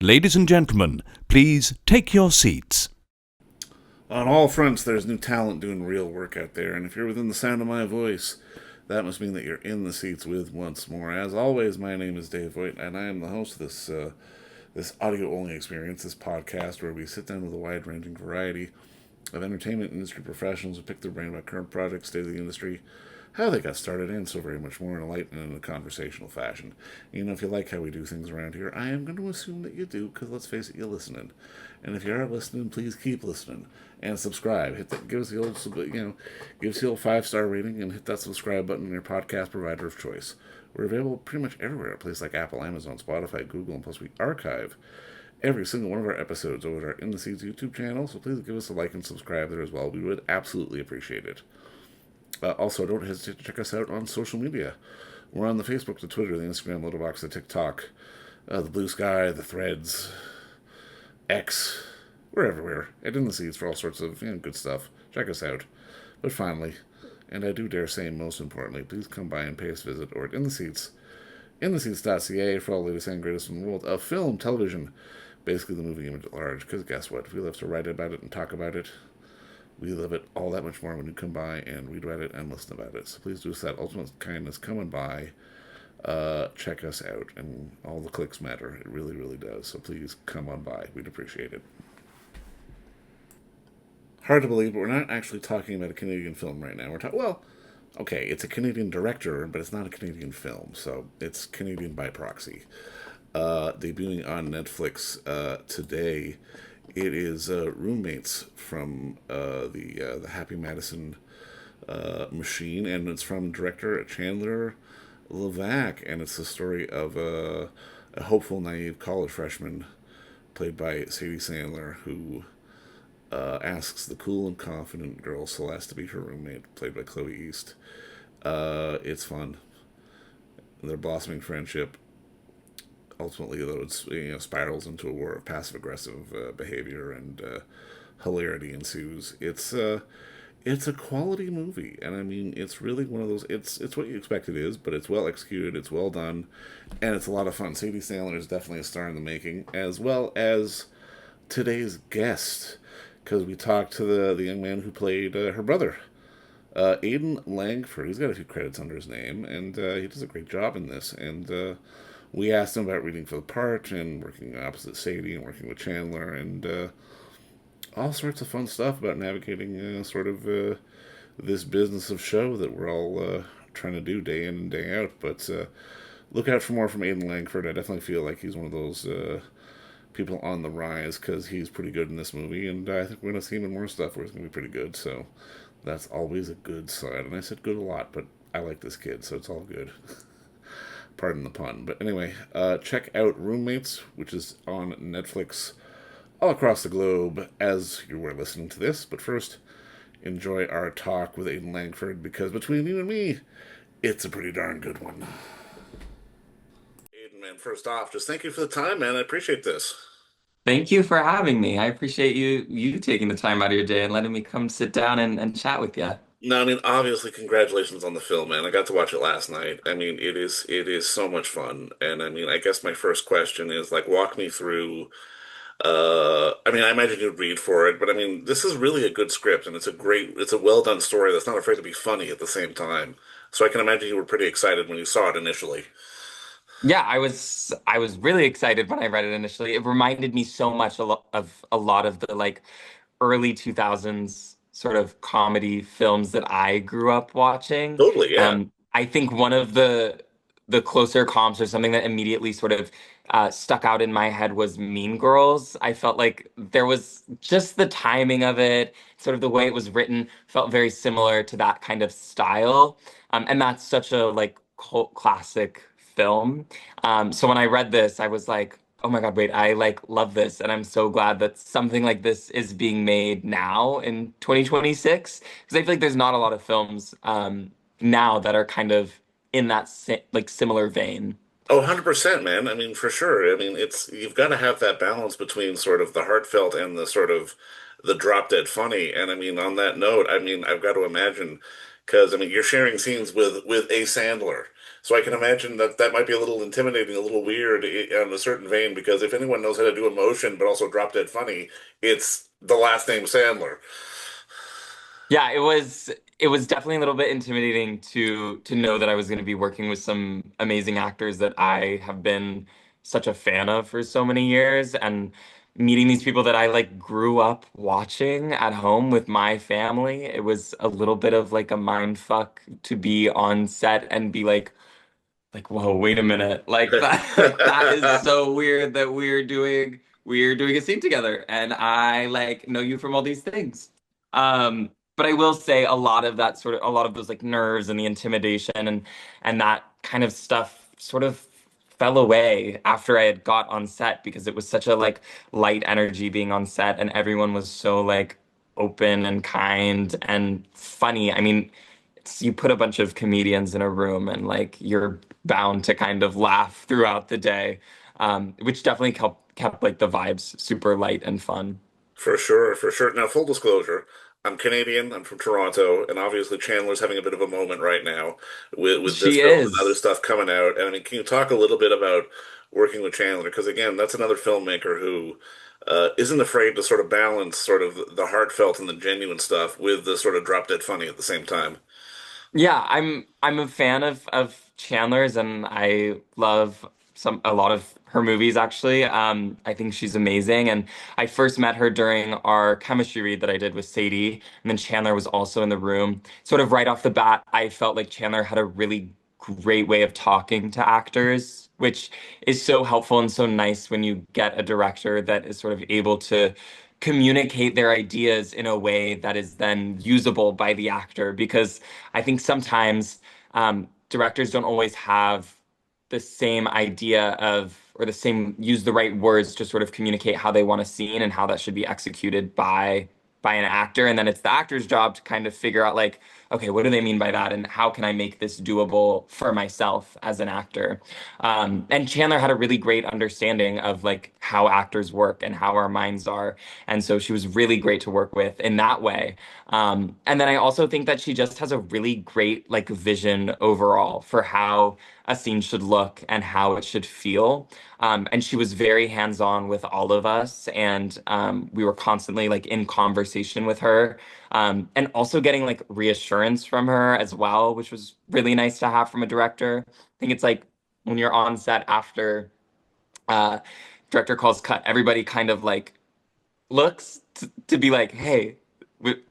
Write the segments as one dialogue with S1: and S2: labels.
S1: Ladies and gentlemen, please take your seats.
S2: On all fronts, there's new talent doing real work out there, and if you're within the sound of my voice, that must mean that you're in the seats with once more. As always, my name is Dave Voigt, and I am the host of this audio-only experience, this podcast where we sit down with a wide-ranging variety of entertainment industry professionals who pick their brain about current projects, state of the industry, how they got started, and so very much more in a light and in a conversational fashion. You know, if you like how we do things around here, I am going to assume that you do, because let's face it, you're listening. And if you are listening, please keep listening and subscribe. Hit that, give us the old, give us the old 5-star rating and hit that subscribe button in your podcast provider of choice. We're available pretty much everywhere, at places like Apple, Amazon, Spotify, Google, and plus we archive every single one of our episodes over at our In the Seeds YouTube channel, so please give us a like and subscribe there as well. We would absolutely appreciate it. Also, don't hesitate to check us out on social media. We're on the Facebook, the Twitter, the Instagram, Letterboxd, the TikTok, the Blue Sky, the Threads, X. We're everywhere. And In the Seeds for all sorts of good stuff. Check us out. But finally, and I do dare say most importantly, please come by and pay us a visit or at In the Seeds, intheseeds.ca for all the latest and greatest in the world of film, television, basically the movie image at large. Because guess what? If we love to write about it and talk about it, we love it all that much more when you come by and read about it and listen about it. So please do us that ultimate kindness. Coming by, check us out. And all the clicks matter. It really, really does. So please come on by. We'd appreciate it. Hard to believe, but we're not actually talking about a Canadian film right now. We're talking, well, okay, it's a Canadian director, but it's not a Canadian film. So it's Canadian by proxy. Debuting on Netflix today. It is Roommates from the Happy Madison machine, and it's from director Chandler Levack, and it's the story of a hopeful, naive college freshman played by Sadie Sandler who asks the cool and confident girl Celeste to be her roommate, played by Chloe East. It's fun. Their blossoming friendship ultimately, though, it's spirals into a war of passive-aggressive behavior and hilarity ensues. It's a quality movie, and I mean, it's really one of those. It's what you expect it is, but it's well executed, it's well done, and it's a lot of fun. Sadie Sandler is definitely a star in the making, as well as today's guest, because we talked to the young man who played her brother, Aidan Langford. He's got a few credits under his name, and he does a great job in this, and we asked him about reading for the part and working opposite Sadie and working with Chandler and all sorts of fun stuff about navigating this business of show that we're all trying to do day in and day out. But look out for more from Aidan Langford. I definitely feel like he's one of those people on the rise because he's pretty good in this movie, and I think we're going to see him in more stuff where he's going to be pretty good. So that's always a good sign. And I said good a lot, but I like this kid, so it's all good. Pardon the pun. But anyway, check out Roommates, which is on Netflix all across the globe as you were listening to this. But first, enjoy our talk with Aidan Langford, because between you and me, it's a pretty darn good one. Aidan, man, first off, just thank you for the time, man. I appreciate this.
S3: Thank you for having me. I appreciate you taking the time out of your day and letting me come sit down and chat with you.
S2: No, I mean, obviously, congratulations on the film, man. I got to watch it last night. I mean, it is so much fun. And I mean, I guess my first question is like, walk me through. I mean, I imagine you'd read for it, but I mean, this is really a good script, and it's a well done story that's not afraid to be funny at the same time. So I can imagine you were pretty excited when you saw it initially.
S3: Yeah, I was really excited when I read it initially. It reminded me so much of a lot of the like early 2000s sort of comedy films that I grew up watching.
S2: Totally, yeah.
S3: I think one of the closer comps or something that immediately sort of stuck out in my head was Mean Girls. I felt like there was just the timing of it, sort of the way it was written, felt very similar to that kind of style. And that's such a like cult classic film. So when I read this, I was like, oh my God, wait, I like love this. And I'm so glad that something like this is being made now in 2026. Because I feel like there's not a lot of films now that are kind of in that like similar vein.
S2: Oh, 100%, man. I mean, for sure. I mean, it's you've got to have that balance between sort of the heartfelt and the sort of the drop dead funny. And I mean, on that note, I mean, I've got to imagine because I mean, you're sharing scenes with a Sandler. So I can imagine that that might be a little intimidating, a little weird in a certain vein, because if anyone knows how to do emotion but also drop dead funny, it's the last name Sandler.
S3: Yeah, it was definitely a little bit intimidating to know that I was going to be working with some amazing actors that I have been such a fan of for so many years and meeting these people that I like grew up watching at home with my family. It was a little bit of like a mind fuck to be on set and be like, whoa, wait a minute. Like that like that is so weird that we're doing a scene together and I like know you from all these things. But I will say a lot of those like nerves and the intimidation and that kind of stuff sort of fell away after I had got on set because it was such a like light energy being on set and everyone was so like open and kind and funny. I mean, you put a bunch of comedians in a room and like you're bound to kind of laugh throughout the day, which definitely kept like the vibes super light and fun.
S2: For sure, for sure. Now, full disclosure, I'm Canadian. I'm from Toronto, and obviously Chandler's having a bit of a moment right now with this
S3: She
S2: film and other
S3: is.
S2: stuff coming out. And I mean, can you talk a little bit about working with Chandler? Because again, that's another filmmaker who isn't afraid to sort of balance sort of the heartfelt and the genuine stuff with the sort of drop dead funny at the same time.
S3: Yeah, I'm a fan of Chandler's and I love a lot of her movies actually. I think she's amazing and I first met her during our chemistry read that I did with Sadie and then Chandler was also in the room. Sort of right off the bat, I felt like Chandler had a really great way of talking to actors, which is so helpful and so nice when you get a director that is sort of able to communicate their ideas in a way that is then usable by the actor because I think sometimes directors don't always have the same idea of or the same use the right words to sort of communicate how they want a scene and how that should be executed by an actor and then it's the actor's job to kind of figure out like okay what do they mean by that and how can I make this doable for myself as an actor and Chandler had a really great understanding of like how actors work and how our minds are and so she was really great to work with in that way and then I also think that she just has a really great like vision overall for how a scene should look and how it should feel. And she was very hands-on with all of us, and we were constantly like in conversation with her, and also getting like reassurance from her as well, which was really nice to have from a director. I think it's like when you're on set after uh, director calls cut, everybody kind of like looks to be like, hey,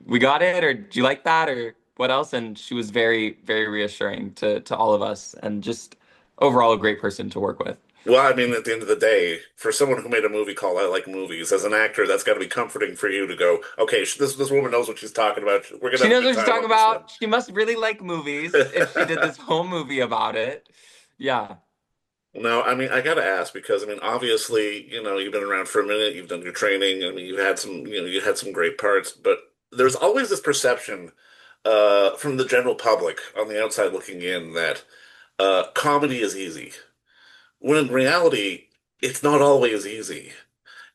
S3: we got it, or do you like that, or what else? And she was very, very reassuring to all of us, and just overall a great person to work with.
S2: Well, I mean, at the end of the day, for someone who made a movie called I Like Movies, as an actor, that's got to be comforting for you to go, okay, this woman knows what she's talking about. We're gonna
S3: She
S2: have a
S3: knows
S2: good
S3: what she's
S2: time
S3: talking
S2: on this one.
S3: about. She must really like movies if she did this whole movie about it. Yeah.
S2: No, I mean, I gotta ask because I mean, obviously, you've been around for a minute, you've done your training. I mean, you had some great parts, but there's always this perception from the general public on the outside looking in that comedy is easy, when in reality, it's not always easy.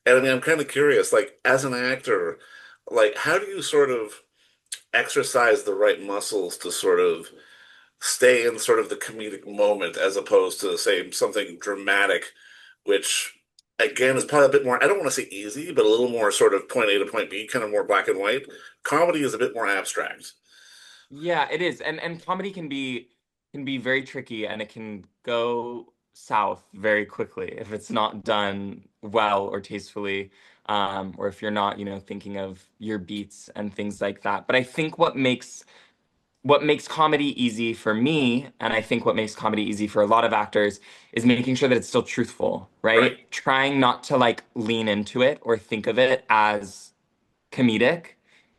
S2: And I mean, I'm kind of curious, like, as an actor, like, how do you sort of exercise the right muscles to sort of stay in sort of the comedic moment as opposed to, say, something dramatic, which again is probably a bit more, I don't want to say easy, but a little more sort of point A to point B, kind of more black and white. Comedy is a bit more abstract.
S3: Yeah, it is. And comedy can be very tricky and it can go south very quickly if it's not done well or tastefully, or if you're not, you know, thinking of your beats and things like that. But I think what makes comedy easy for me, and I think what makes comedy easy for a lot of actors, is making sure that it's still truthful,
S2: Right.
S3: right? Trying not to like lean into it or think of it as comedic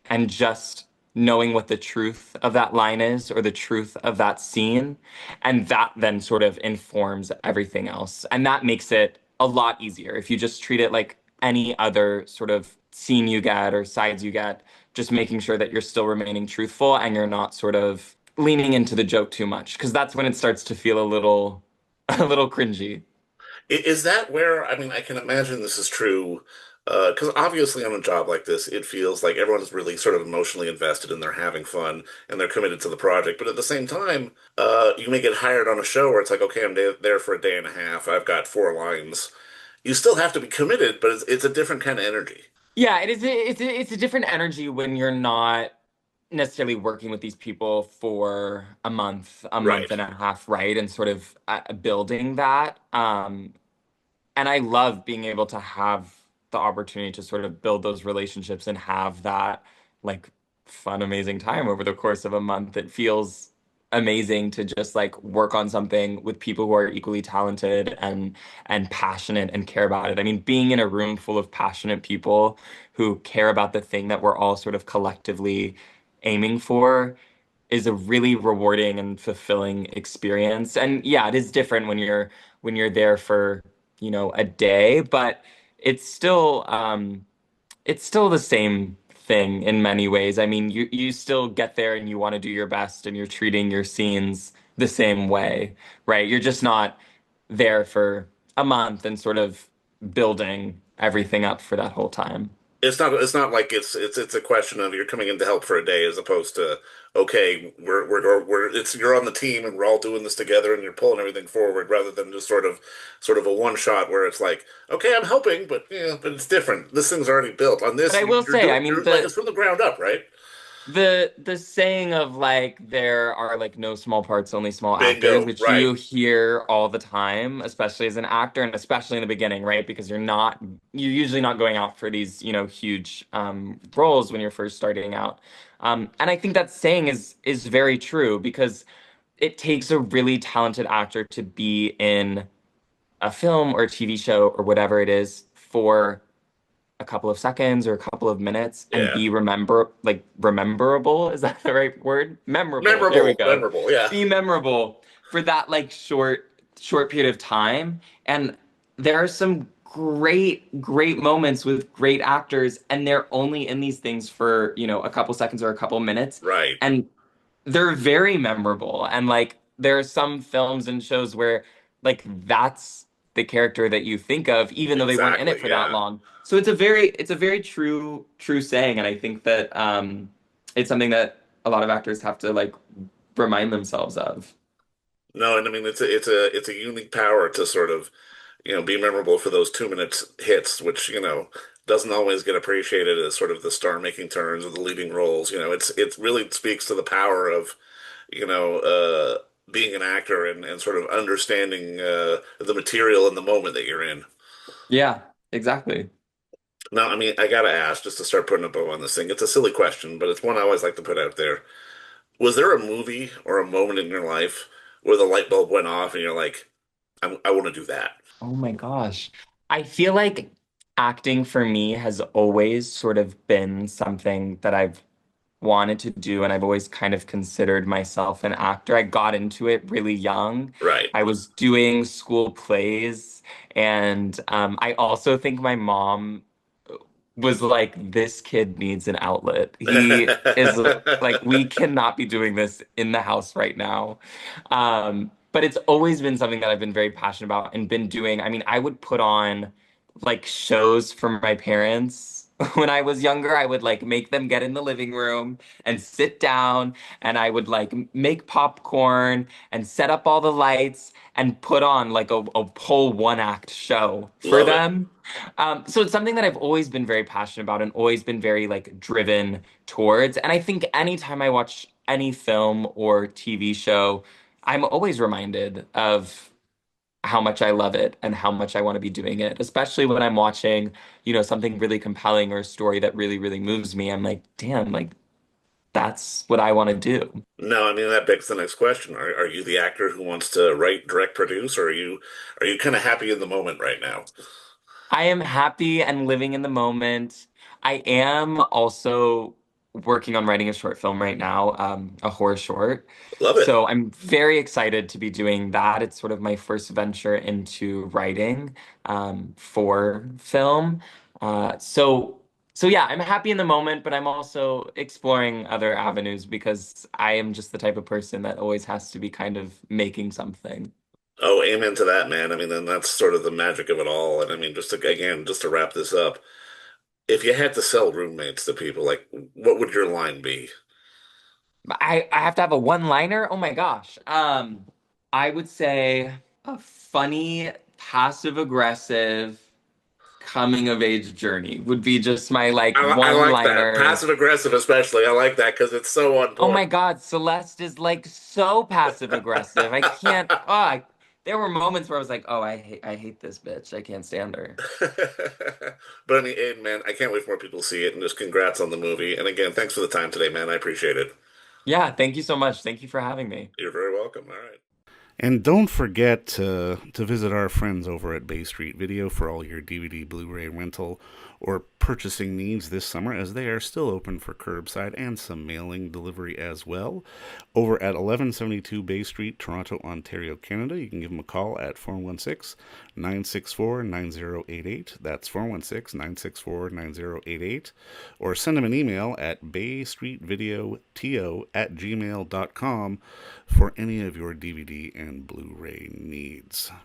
S3: and just knowing what the truth of that line is or the truth of that scene. And that then sort of informs everything else. And that makes it a lot easier if you just treat it like any other sort of scene you get or sides you get, just making sure that you're still remaining truthful and you're not sort of leaning into the joke too much because that's when it starts to feel a little a little cringy.
S2: Is that where, I mean, I can imagine this is true Because obviously on a job like this, it feels like everyone's really sort of emotionally invested and they're having fun and they're committed to the project. But at the same time, you may get hired on a show where it's like, okay, I'm there for a day and a half. I've got 4 lines. You still have to be committed, but it's a different kind of energy.
S3: Yeah, it is. It's a different energy when you're not necessarily working with these people for a month
S2: Right.
S3: and a half, right? And sort of building that. And I love being able to have the opportunity to sort of build those relationships and have that like fun, amazing time over the course of a month. It feels amazing to just like work on something with people who are equally talented and passionate and care about it. I mean, being in a room full of passionate people who care about the thing that we're all sort of collectively aiming for is a really rewarding and fulfilling experience. And yeah, it is different when you're there for, you know, a day, but it's still it's still the same thing in many ways. I mean, you still get there and you want to do your best and you're treating your scenes the same way, right? You're just not there for a month and sort of building everything up for that whole time.
S2: It's not like it's a question of you're coming in to help for a day as opposed to okay, we're it's you're on the team and we're all doing this together and you're pulling everything forward rather than just sort of a one shot where it's like, okay, I'm helping, but yeah, but it's different. This thing's already built. On
S3: But
S2: this,
S3: I will
S2: you're
S3: say, I
S2: doing
S3: mean,
S2: you're like it's from the ground up, right?
S3: the saying of like there are like no small parts, only small actors,
S2: Bingo,
S3: which
S2: right.
S3: you hear all the time, especially as an actor and especially in the beginning, right? Because you're usually not going out for these, you know, huge roles when you're first starting out. And I think that saying is very true because it takes a really talented actor to be in a film or a TV show or whatever it is for a couple of seconds or a couple of minutes and
S2: Yeah.
S3: be rememberable. Is that the right word? Memorable. There we
S2: Memorable,
S3: go.
S2: memorable, yeah.
S3: Be memorable for that like short period of time. And there are some great moments with great actors, and they're only in these things for, you know, a couple seconds or a couple minutes.
S2: Right.
S3: And they're very memorable. And like there are some films and shows where like that's the character that you think of, even though they weren't in it
S2: Exactly,
S3: for that
S2: yeah.
S3: long. So it's a very true saying, and I think that it's something that a lot of actors have to like remind themselves of.
S2: No, and I mean it's a unique power to sort of, be memorable for those 2 minutes hits, which, doesn't always get appreciated as sort of the star-making turns or the leading roles. It really speaks to the power of, you know, uh, being an actor and sort of understanding the material and the moment that you're in.
S3: Yeah, exactly.
S2: Now, I mean, I gotta ask, just to start putting a bow on this thing. It's a silly question, but it's one I always like to put out there. Was there a movie or a moment in your life where the light bulb went off and you're like, I want to do that?
S3: Oh my gosh. I feel like acting for me has always sort of been something that I've wanted to do, and I've always kind of considered myself an actor. I got into it really young.
S2: Right.
S3: I was doing school plays, and I also think my mom was like, this kid needs an outlet. He is like, we cannot be doing this in the house right now. But it's always been something that I've been very passionate about and been doing. I mean, I would put on like shows for my parents. When I was younger, I would like make them get in the living room and sit down, and I would like make popcorn and set up all the lights and put on like a whole one act show for
S2: Love it.
S3: them. So it's something that I've always been very passionate about and always been very like driven towards. And I think anytime I watch any film or TV show, I'm always reminded of how much I love it and how much I want to be doing it, especially when I'm watching, you know, something really compelling or a story that really moves me. I'm like, damn, like that's what I want to do.
S2: No, I mean that begs the next question. Are you the actor who wants to write, direct, produce, or are you kind of happy in the moment right now?
S3: I am happy and living in the moment. I am also working on writing a short film right now, a horror short.
S2: Love it.
S3: So I'm very excited to be doing that. It's sort of my first venture into writing for film. So yeah, I'm happy in the moment, but I'm also exploring other avenues because I am just the type of person that always has to be kind of making something.
S2: Oh, amen to that, man. I mean, then that's sort of the magic of it all. And I mean, just to wrap this up. If you had to sell roommates to people, like, what would your line be?
S3: I have to have a one-liner. Oh my gosh. I would say a funny, passive-aggressive coming of age journey would be just my like
S2: I like that.
S3: one-liner.
S2: Passive aggressive, especially. I like that because it's so on
S3: Oh my
S2: point.
S3: God, Celeste is like so passive aggressive. I can't. There were moments where I was like, oh, I hate this bitch. I can't stand her.
S2: But I mean, Aiden, man, I can't wait for more people to see it. And just congrats on the movie. And again, thanks for the time today, man. I appreciate it.
S3: Yeah, thank you so much. Thank you for having me.
S2: You're very welcome. All right.
S1: And don't forget to visit our friends over at Bay Street Video for all your DVD, Blu-ray rental, or purchasing needs this summer, as they are still open for curbside and some mailing delivery as well. Over at 1172 Bay Street, Toronto, Ontario, Canada, you can give them a call at 416-964-9088. That's 416-964-9088. Or send them an email at baystreetvideoto@gmail.com for any of your DVD and Blu-ray needs.